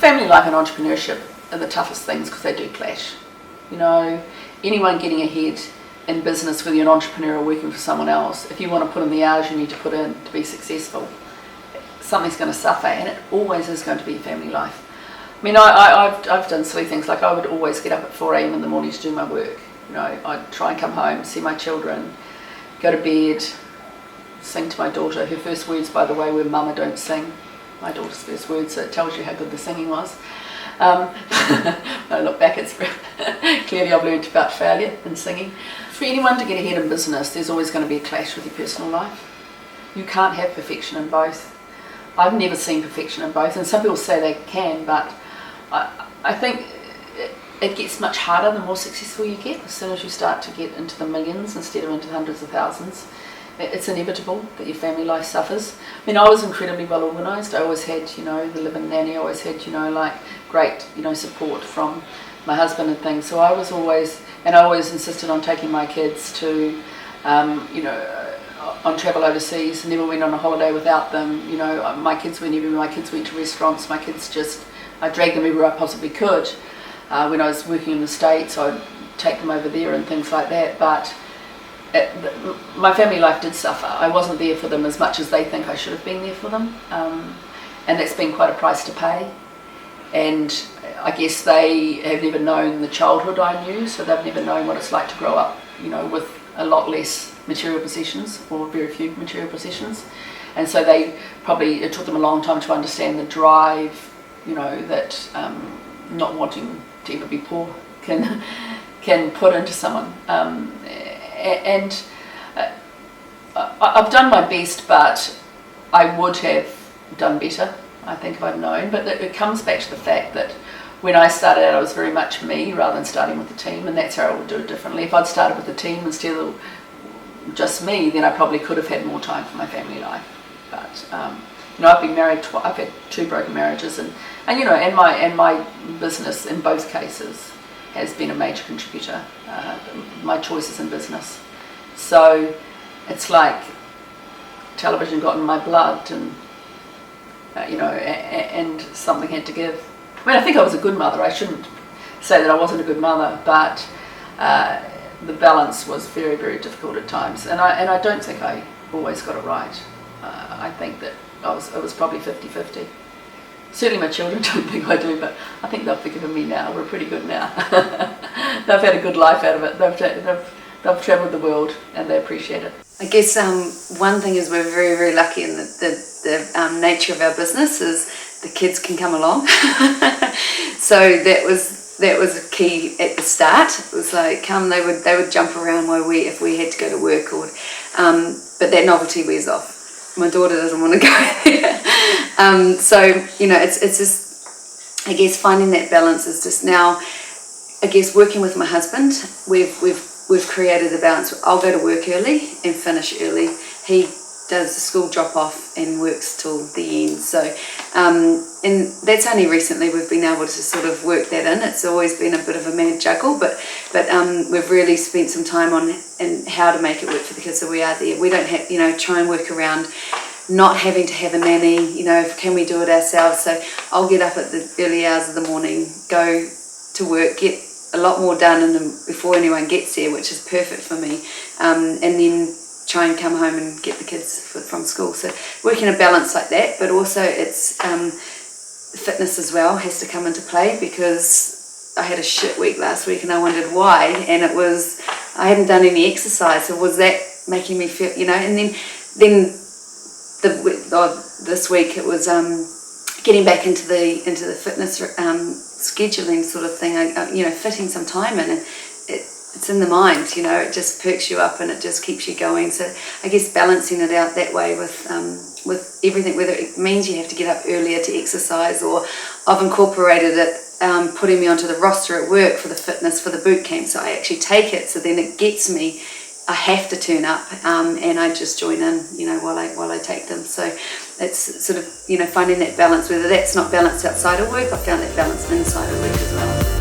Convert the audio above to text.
family life and entrepreneurship are the toughest things because they do clash. You know, anyone getting ahead in business, whether you're an entrepreneur or working for someone else, if you want to put in the hours you need to put in to be successful, something's going to suffer, and it always is going to be family life. I mean, I've done silly things, like I would always get up at 4 a.m. in the morning to do my work. You know, I'd try and come home, see my children, go to bed, sing to my daughter. Her first words, by the way, were "Mama, don't sing." My daughter's first words, so it tells you how good the singing was. I look back, it's clearly I've learned about failure in singing. For anyone to get ahead in business, there's always going to be a clash with your personal life. You can't have perfection in both. I've never seen perfection in both, and some people say they can, but I think it gets much harder the more successful you get. As soon as you start to get into the millions instead of into the hundreds of thousands, it's inevitable that your family life suffers. I mean, I was incredibly well organised. I always had, you know, the living nanny. I always had, you know, like great, you know, support from my husband and things. So I was always, and I always insisted on taking my kids to, you know, on travel overseas. Never went on a holiday without them. You know, my kids went everywhere. My kids went to restaurants. My kids just, I dragged them everywhere I possibly could. When I was working in the States, I'd take them over there and things like that. But my family life did suffer. I wasn't there for them as much as they think I should have been there for them, and that's been quite a price to pay. And I guess they have never known the childhood I knew, so they've never known what it's like to grow up, you know, with a lot less material possessions, or very few material possessions. And so they probably, it took them a long time to understand the drive, you know, that not wanting to ever be poor can put into someone. And I've done my best, but I would have done better, I think, if I'd known. But it comes back to the fact that when I started out, I was very much me rather than starting with the team, and that's how I would do it differently. If I'd started with the team instead of just me, then I probably could have had more time for my family life. But you know, I've been married I've had 2 broken marriages, and you know, and my business in both cases has been a major contributor, my choices in business. So it's like television got in my blood, and you know, and something had to give. I mean, I think I was a good mother. I shouldn't say that I wasn't a good mother, but the balance was very, very difficult at times, and I don't think I always got it right. I think that it was probably 50-50. Certainly my children don't think I do, but I think they've forgiven me now. We're pretty good now. They've had a good life out of it. They've travelled the world, and they appreciate it. I guess one thing is we're very, very lucky in the nature of our business is the kids can come along. So that was key at the start. It was like they would jump around if we had to go to work, or but that novelty wears off. My daughter doesn't want to go there. So, you know, it's just, I guess, finding that balance is just now, I guess, working with my husband, we've created the balance. I'll go to work early and finish early. He does the school drop off and works till the end. So, and that's only recently we've been able to sort of work that in. It's always been a bit of a mad juggle, but we've really spent some time on and how to make it work for the kids, so we are there. We don't have, you know, try and work around not having to have a nanny, you know, can we do it ourselves? So I'll get up at the early hours of the morning, go to work, get a lot more done before anyone gets there, which is perfect for me, and then try and come home and get the kids from school. So working a balance like that, but also it's fitness as well has to come into play, because I had a shit week last week and I wondered why, and it was I hadn't done any exercise. So was that making me feel, you know? And then this week it was getting back into the fitness scheduling sort of thing. You know, fitting some time in, and it's in the mind. You know, it just perks you up and it just keeps you going. So I guess balancing it out that way with everything, whether it means you have to get up earlier to exercise, or I've incorporated it, putting me onto the roster at work for the fitness for the boot camp. So I actually take it. So then it gets me. I have to turn up, and I just join in, you know, while I take them. So it's sort of, you know, finding that balance, whether that's not balanced outside of work, I found that balance inside of work as well.